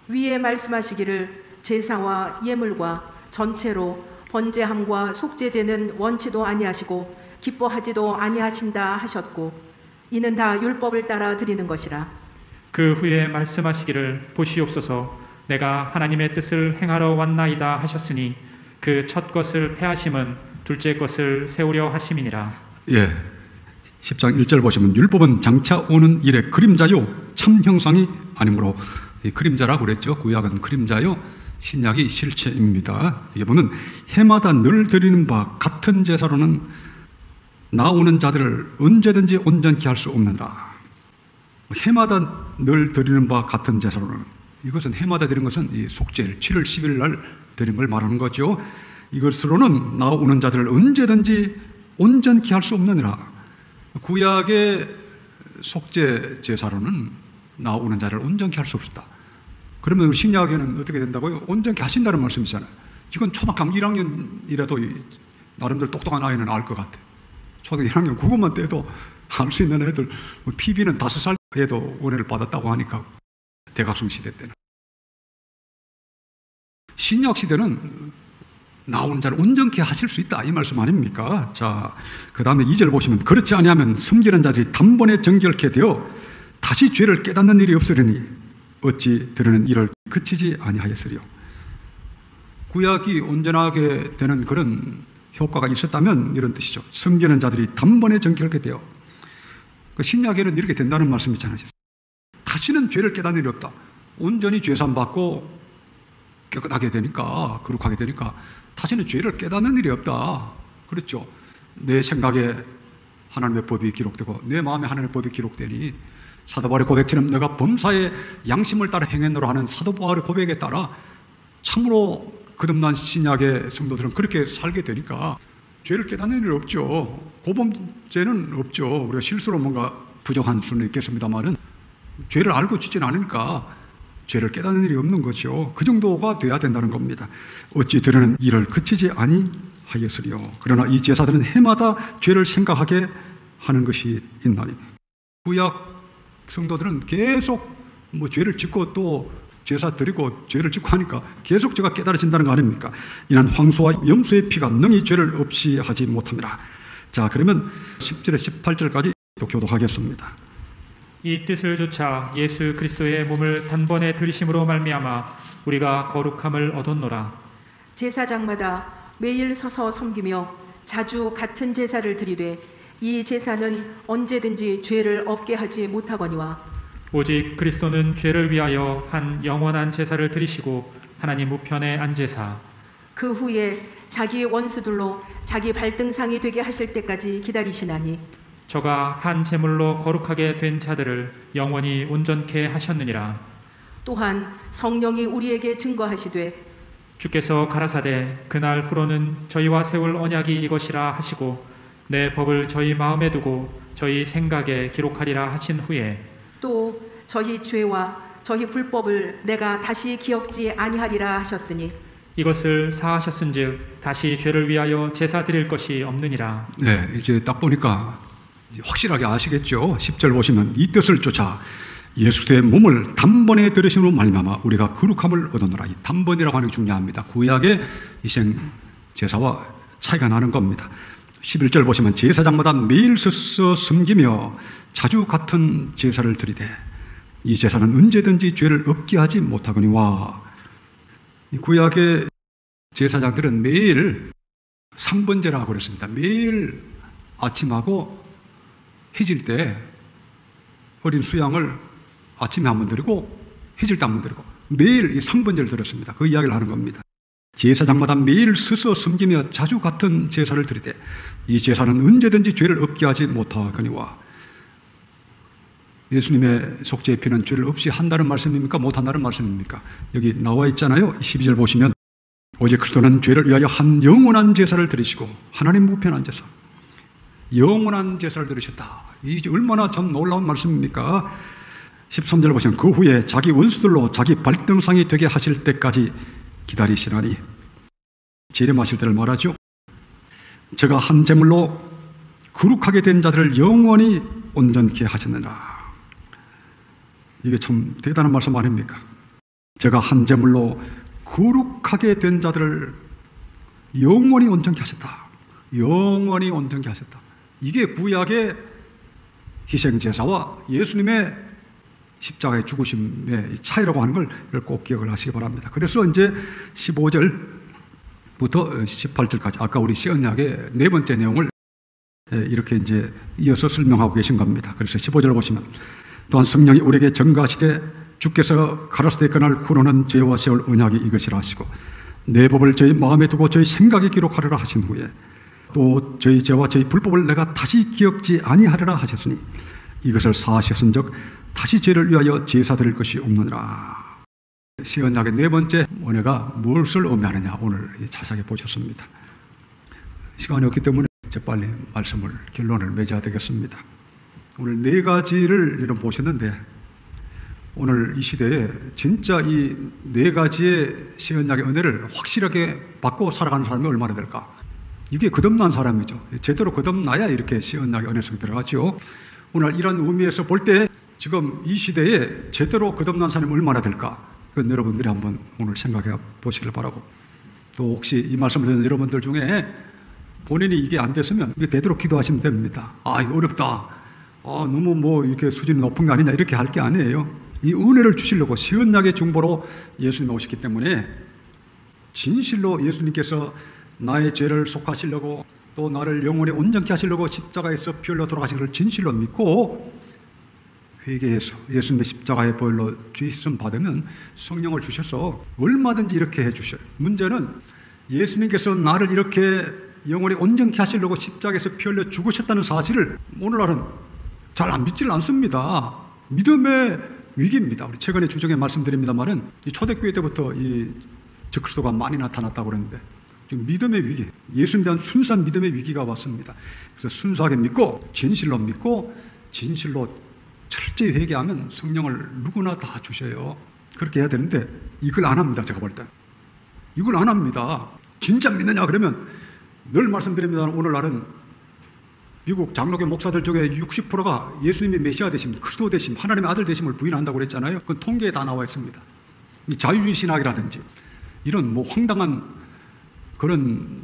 위에 말씀하시기를 제사와 예물과 전체로 번제함과 속죄제는 원치도 아니하시고 기뻐하지도 아니하신다 하셨고 이는 다 율법을 따라 드리는 것이라. 그 후에 말씀하시기를 보시옵소서 내가 하나님의 뜻을 행하러 왔나이다 하셨으니 그 첫 것을 폐하심은 둘째 것을 세우려 하심이니라. 예, 10장 1절 보시면 율법은 장차 오는 일의 그림자요 참 형상이 아니므로 그림자라고 그랬죠. 구약은 그림자요 신약이 실체입니다. 이게 보면 해마다 늘 드리는 바 같은 제사로는 나오는 자들을 언제든지 온전케 할 수 없느니라. 해마다 늘 드리는 바 같은 제사로는, 이것은 해마다 드리는 것은 이 속죄일 7월 10일 날 드린 걸 말하는 거죠. 이것으로는 나오는 자들을 언제든지 온전케 할 수 없느니라. 구약의 속죄 제사로는 나오는 자를 온전케 할 수 없었다. 그러면 신약에는 어떻게 된다고요? 온전케 하신다는 말씀이잖아요. 이건 초등학교 1학년이라도 나름대로 똑똑한 아이는 알 것 같아. 초등학교 1학년 그것만 떼도 알 수 있는 애들, PB는 5살 때도 은혜를 받았다고 하니까, 대각성 시대 때는. 신약 시대는 나오는 자를 온전케 하실 수 있다, 이 말씀 아닙니까? 자, 그 다음에 2절 보시면 그렇지 아니하면 섬기는 자들이 단번에 정결케 되어 다시 죄를 깨닫는 일이 없으려니 어찌 드리는 일을 그치지 아니하였으리요. 구약이 온전하게 되는 그런 효과가 있었다면 이런 뜻이죠. 섬기는 자들이 단번에 정결케 되어. 신약에는 이렇게 된다는 말씀이잖아요. 다시는 죄를 깨닫는 일이 없다. 온전히 죄산 받고 깨끗하게 되니까, 거룩하게 되니까 다시는 죄를 깨닫는 일이 없다. 그렇죠. 내 생각에 하나님의 법이 기록되고 내 마음에 하나님의 법이 기록되니 사도 바울의 고백처럼 내가 범사의 양심을 따라 행했노라 하는 사도 바울의 고백에 따라 참으로 거듭난 신약의 성도들은 그렇게 살게 되니까 죄를 깨닫는 일이 없죠. 고범죄는 없죠. 우리가 실수로 뭔가 부족한 수는 있겠습니다만은 죄를 알고 짓지는 않으니까 죄를 깨닫는 일이 없는 거죠. 그 정도가 돼야 된다는 겁니다. 어찌 드리는 일을 그치지 아니하였으리요. 그러나 이 제사들은 해마다 죄를 생각하게 하는 것이 있나니. 구약 성도들은 계속 죄를 짓고 또 제사 드리고 죄를 짓고 하니까 계속 죄가 깨달아진다는 거 아닙니까? 이는 황소와 염소의 피가 능히 죄를 없이 하지 못합니다. 자, 그러면 10절에 18절까지 또 교독하겠습니다. 이 뜻을 조차 예수 그리스도의 몸을 단번에 들이심으로 말미암아 우리가 거룩함을 얻었노라. 제사장마다 매일 서서 섬기며 자주 같은 제사를 드리되 이 제사는 언제든지 죄를 없게 하지 못하거니와 오직 그리스도는 죄를 위하여 한 영원한 제사를 드리시고 하나님 우편에 앉으사 그 후에 자기 원수들로 자기 발등상이 되게 하실 때까지 기다리시나니 저가 한 제물로 거룩하게 된 자들을 영원히 온전케 하셨느니라. 또한 성령이 우리에게 증거하시되 주께서 가라사대 그날 후로는 저희와 세울 언약이 이것이라 하시고 내 법을 저희 마음에 두고 저희 생각에 기록하리라 하신 후에 또 저희 죄와 저희 불법을 내가 다시 기억지 아니하리라 하셨으니 이것을 사하셨은즉 다시 죄를 위하여 제사 드릴 것이 없느니라. 네, 이제 딱 보니까 확실하게 아시겠죠? 10절 보시면 이 뜻을 쫓아 예수의 몸을 단번에 들으심으로 말미암아 우리가 거룩함을 얻었노라. 이 단번이라고 하는 게 중요합니다. 구약의 희생 제사와 차이가 나는 겁니다. 11절 보시면 제사장마다 매일 서서 섬기며 자주 같은 제사를 드리되 이 제사는 언제든지 죄를 없게 하지 못하거니와. 이 구약의 제사장들은 매일 3번제라고 그랬습니다. 매일 아침하고 해질 때 어린 수양을 아침에 한 번 드리고 해질 때 한 번 드리고 매일 이 3번제를 드렸습니다. 그 이야기를 하는 겁니다. 제사장마다 매일 서서 섬기며 자주 같은 제사를 드리되 이 제사는 언제든지 죄를 없게 하지 못하거니와. 예수님의 속죄의 피는 죄를 없이 한다는 말씀입니까? 못한다는 말씀입니까? 여기 나와 있잖아요. 12절 보시면 오직 그리스도는 죄를 위하여 한 영원한 제사를 드리시고, 하나님 무편한 제사, 영원한 제사를 드리셨다. 이게 얼마나 참 놀라운 말씀입니까? 13절 보시면 그 후에 자기 원수들로 자기 발등상이 되게 하실 때까지 기다리시나니, 재림하실 때를 말하죠. 제가 한 제물로 거룩하게 된 자들을 영원히 온전케 하셨느니라. 이게 참 대단한 말씀 아닙니까? 제가 한 제물로 거룩하게 된 자들을 영원히 온전케 하셨다. 영원히 온전케 하셨다. 이게 구약의 희생제사와 예수님의 십자가의 죽으심의 차이라고 하는 걸 꼭 기억을 하시기 바랍니다. 그래서 이제 15절부터 18절까지 아까 우리 신약의 네 번째 내용을 이렇게 이제 이어서 설명하고 계신 겁니다. 그래서 15절을 보시면 또한 성령이 우리에게 전가하시되 주께서 가라사대 그날 후로는 죄와 세울 언약이 이것이라 하시고 내 법을 저희 마음에 두고 저희 생각에 기록하리라 하신 후에 또 저희 죄와 저희 불법을 내가 다시 기억지 아니하리라 하셨으니 이것을 사하셨은즉 다시 죄를 위하여 제사 드릴 것이 없느니라. 신약의 네 번째 은혜가 무엇을 의미하느냐 오늘 자세하게 보셨습니다. 시간이 없기 때문에 이제 빨리 말씀을 결론을 맺어야 되겠습니다. 오늘 네 가지를 이런 보셨는데 오늘 이 시대에 진짜 이 네 가지의 신약의 은혜를 확실하게 받고 살아가는 사람이 얼마나 될까? 이게 거듭난 사람이죠. 제대로 거듭나야 이렇게 신약의 은혜 속에 들어가죠. 오늘 이런 의미에서 볼 때 지금 이 시대에 제대로 거듭난 사람이 얼마나 될까? 그건 여러분들이 한번 오늘 생각해 보시길 바라고, 또 혹시 이 말씀을 듣는 여러분들 중에 본인이 이게 안 됐으면 이게 되도록 기도하시면 됩니다. 아, 이거 어렵다. 너무 뭐 이렇게 수준이 높은 거 아니냐 이렇게 할 게 아니에요. 이 은혜를 주시려고 신약의 중보로 예수님이 오셨기 때문에 진실로 예수님께서 나의 죄를 속하시려고 또 나를 영원히 온전케 하시려고 십자가에서 피 흘려 돌아가신 것을 진실로 믿고 회개해서 예수님의 십자가의 보혈로 죄 씻음 받으면 성령을 주셔서 얼마든지 이렇게 해주셔요. 문제는 예수님께서 나를 이렇게 영원히 온전케 하시려고 십자가에서 피 흘려 죽으셨다는 사실을 오늘날은 잘 안 믿지를 않습니다. 믿음의 위기입니다. 우리 최근에 주정에 말씀드립니다만은 이 초대교회 때부터 이 적그리스도가 많이 나타났다고 그러는데 지금 믿음의 위기, 예수님에 대한 순수한 믿음의 위기가 왔습니다. 그래서 순수하게 믿고 진실로 믿고 진실로 철저히 회개하면 성령을 누구나 다 주셔요. 그렇게 해야 되는데 이걸 안 합니다. 제가 볼 때 이걸 안 합니다. 진짜 믿느냐 그러면 늘 말씀드립니다. 오늘날은 미국 장로교 목사들 중에 60%가 예수님이 메시아 되심, 그리스도 되심, 하나님의 아들 되심을 부인한다고 그랬잖아요. 그건 통계에 다 나와 있습니다. 이 자유주의 신학이라든지 이런 뭐 황당한 그런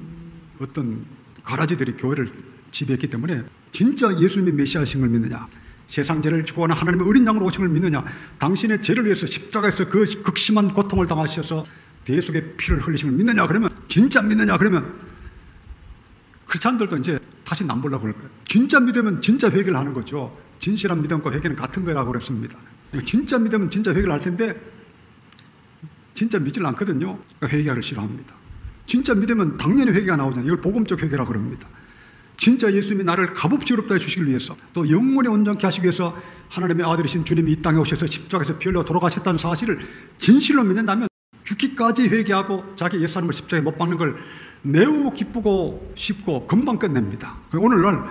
어떤 가라지들이 교회를 지배했기 때문에 진짜 예수님이 메시아심을 믿느냐, 세상 죄를 주고하는 하나님의 어린 양으로 오심을 믿느냐, 당신의 죄를 위해서 십자가에서 그 극심한 고통을 당하셔서 대속의 피를 흘리심을 믿느냐 그러면, 진짜 믿느냐 그러면 크리스찬들도 이제 다시 남보려고 그럴 거예요. 진짜 믿으면 진짜 회개를 하는 거죠. 진실한 믿음과 회개는 같은 거라고 그랬습니다. 진짜 믿으면 진짜 회개를 할 텐데 진짜 믿질 않거든요. 그러니까 회개를 싫어합니다. 진짜 믿으면 당연히 회개가 나오잖아요. 이걸 복음적 회개라고 그럽니다. 진짜 예수님이 나를 값없이 의롭다 해주시기 위해서 또 영원히 온전케 하시기 위해서 하나님의 아들이신 주님이 이 땅에 오셔서 십자가에서 피 흘려 돌아가셨다는 사실을 진실로 믿는다면 죽기까지 회개하고 자기 옛사람을 십자가에 못 박는 걸 매우 기쁘고 쉽고 금방 끝냅니다. 오늘날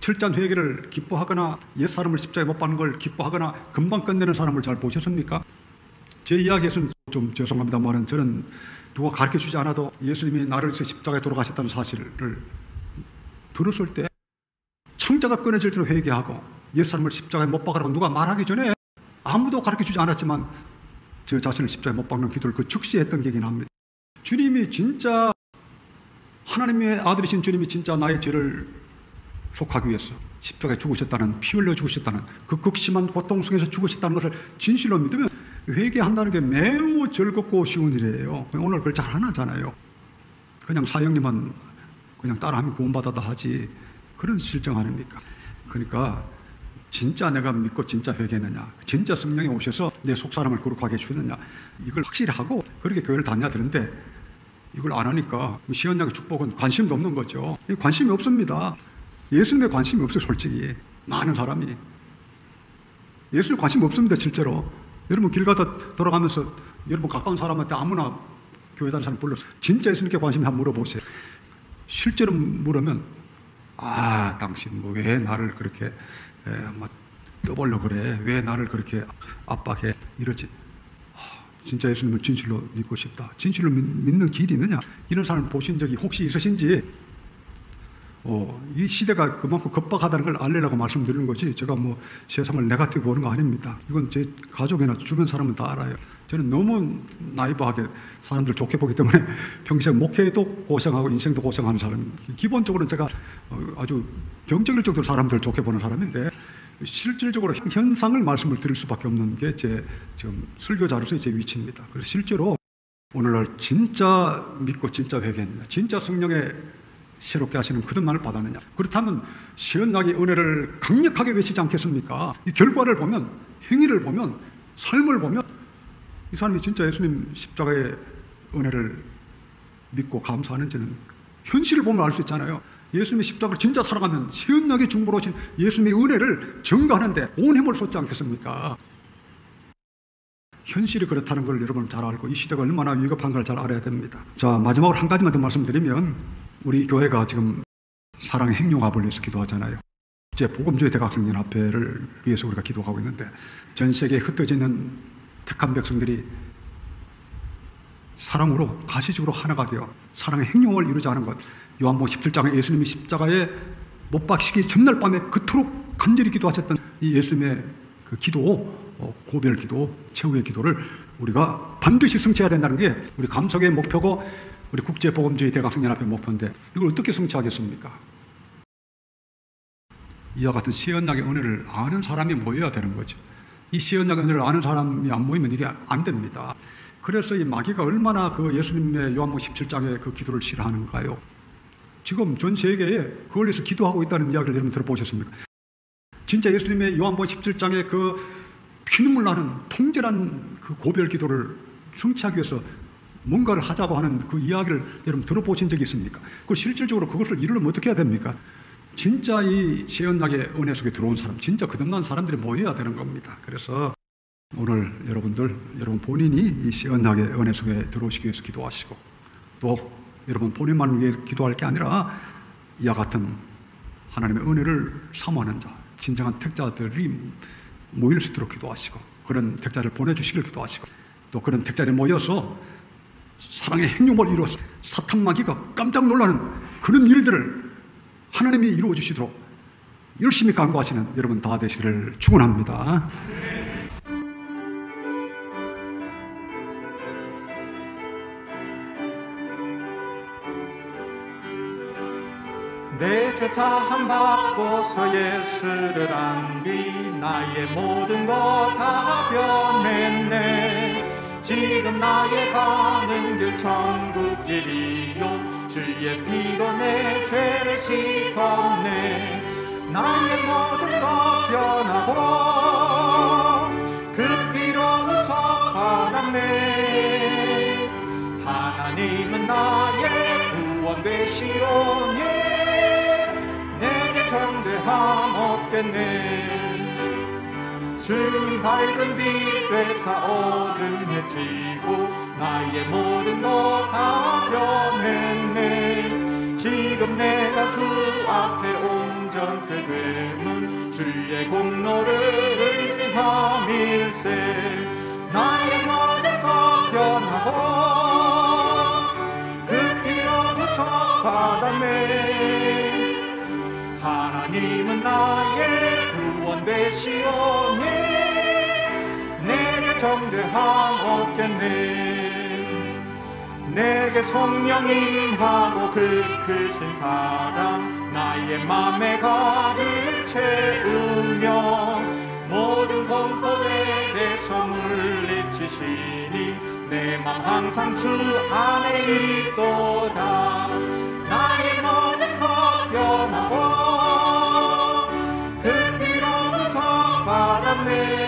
철저한 회개를 기뻐하거나 옛사람을 십자가에 못 박는 걸 기뻐하거나 금방 끝내는 사람을 잘 보셨습니까? 제 이야기에서는 좀 죄송합니다만 저는 누가 가르쳐주지 않아도 예수님이 나를 위해서 십자가에 돌아가셨다는 사실을 들었을 때 창자가 끊어질 때로 회개하고 옛사람을 십자가에 못 박으라고 누가 말하기 전에 아무도 가르쳐주지 않았지만 저 자신을 십자가에 못 박는 기도를 그 즉시 했던 기억이 납니다. 주님이 진짜 하나님의 아들이신 주님이 진짜 나의 죄를 속하기 위해서 십자가에 죽으셨다는, 피 흘려 죽으셨다는 그 극심한 고통 속에서 죽으셨다는 것을 진실로 믿으면 회개한다는 게 매우 즐겁고 쉬운 일이에요. 오늘 그걸 잘 안 하잖아요. 그냥 사형님은 그냥 따라하면 구원받아다 하지 그런 실정 아닙니까? 그러니까 진짜 내가 믿고 진짜 회개했느냐, 진짜 성령이 오셔서 내 속사람을 거룩하게 해주느냐, 이걸 확실히 하고 그렇게 교회를 다녀야 되는데 이걸 안 하니까 시언약의 축복은 관심도 없는 거죠. 관심이 없습니다. 예수님에 관심이 없어요. 솔직히 많은 사람이 예수님에 관심이 없습니다. 실제로 여러분 길 가다 돌아가면서 여러분 가까운 사람한테 아무나 교회 다니는 사람 불러서 진짜 예수님께 관심이 한번 물어보세요. 실제로 물으면 당신 뭐 왜 나를 그렇게 떠벌려 그래? 왜 나를 그렇게 압박해? 이러지. 진짜 예수님을 진실로 믿고 싶다. 진실로 믿는 길이 있느냐? 이런 사람을 보신 적이 혹시 있으신지, 이 시대가 그만큼 급박하다는 걸 알리려고 말씀드리는 거지, 제가 뭐 세상을 네거티브 보는 거 아닙니다. 이건 제 가족이나 주변 사람은 다 알아요. 저는 너무 나이브하게 사람들 좋게 보기 때문에 평생 목회도 고생하고 인생도 고생하는 사람입니다. 기본적으로는 제가 아주 병적일 정도로 사람들 좋게 보는 사람인데, 실질적으로 현상을 말씀을 드릴 수밖에 없는 게 제 지금 설교자로서의 제 위치입니다. 그래서 실제로 오늘날 진짜 믿고 진짜 회개했느냐, 진짜 성령의 새롭게 하시는 그들만을 받았느냐, 그렇다면 시언약의 은혜를 강력하게 외치지 않겠습니까? 이 결과를 보면, 행위를 보면, 삶을 보면 이 사람이 진짜 예수님 십자가의 은혜를 믿고 감사하는지는 현실을 보면 알 수 있잖아요. 예수님의 십자가를 진짜 살아가면 시언약의 중보로 오신 예수님의 은혜를 증거하는데 온 힘을 쏟지 않겠습니까? 현실이 그렇다는 걸 여러분 잘 알고 이 시대가 얼마나 위급한 걸 잘 알아야 됩니다. 자, 마지막으로 한 가지만 더 말씀드리면, 우리 교회가 지금 사랑의 행용합을 위해서 기도하잖아요. 이제 복음주의 대각성연합회를 위해서 우리가 기도하고 있는데, 전 세계에 흩어지는 택한 백성들이 사랑으로 가시적으로 하나가 되어 사랑의 행용을 이루자는 것, 요한복음 17장에 예수님이 십자가에 못 박히기 전날 밤에 그토록 간절히 기도하셨던 이 예수님의 그 기도, 고별 기도, 최후의 기도를 우리가 반드시 성취해야 된다는 게 우리 감석의 목표고 우리 국제복음주의 대각성연합회 목표인데, 이걸 어떻게 성취하겠습니까? 이와 같은 시언약의 은혜를 아는 사람이 모여야 되는 거죠. 이 시언약의 은혜를 아는 사람이 안 모이면 이게 안 됩니다. 그래서 이 마귀가 얼마나 그 예수님의 요한복음 17장의 그 기도를 싫어하는가요? 지금 전 세계에 그걸 위해서 기도하고 있다는 이야기를 여러분 들어보셨습니까? 진짜 예수님의 요한복음 17장의 그 피눈물 나는 통제란 그 고별 기도를 성취하기 위해서 뭔가를 하자고 하는 그 이야기를 여러분 들어보신 적이 있습니까? 그 실질적으로 그것을 이루려면 어떻게 해야 됩니까? 진짜 이 시언약의 은혜 속에 들어온 사람, 진짜 거듭난 사람들이 모여야 되는 겁니다. 그래서 오늘 여러분 본인이 이 시언약의 은혜 속에 들어오시기 위해서 기도하시고, 또 여러분 본인만을 위해 기도할 게 아니라 이와 같은 하나님의 은혜를 사모하는 자, 진정한 택자들이 모일 수 있도록 기도하시고, 그런 택자를 보내주시길 기도하시고, 또 그런 택자들이 모여서 사랑의 행용을 이루어서 사탄 마귀가 깜짝 놀라는 그런 일들을 하나님이 이루어 주시도록 열심히 간구하시는 여러분 다 되시기를 축원합니다. 내 죄사함 받고서 예수를 안비 나의 모든 것 다 변했네. 지금 나의 가는 길 천국 길이요 주의 피로 내 죄를 씻었네. 나의 모든 것 변하고 그 피로 웃어 받았네. 하나님은 나의 구원 되시오니 내게 정죄함 없겠네. 주님 밝은 빛 되사 어둠해지고 나의 모든 것 다 변했네. 지금 내가 주 앞에 온전케 되면 주의 공로를 의지함일세. 나의 모든 것 변하고 그 피로 구속 받았네. 하나님은 나의 구원 되시오니 내게 정죄함 없겠네. 내게 성령 임하고 그 크신 사랑 나의 맘에 가득 채우며 모든 공포에 대해서 물리치시니 내 맘 항상 주 안에 있도다. 나의 모든 것 변하고 그 피로 받았네.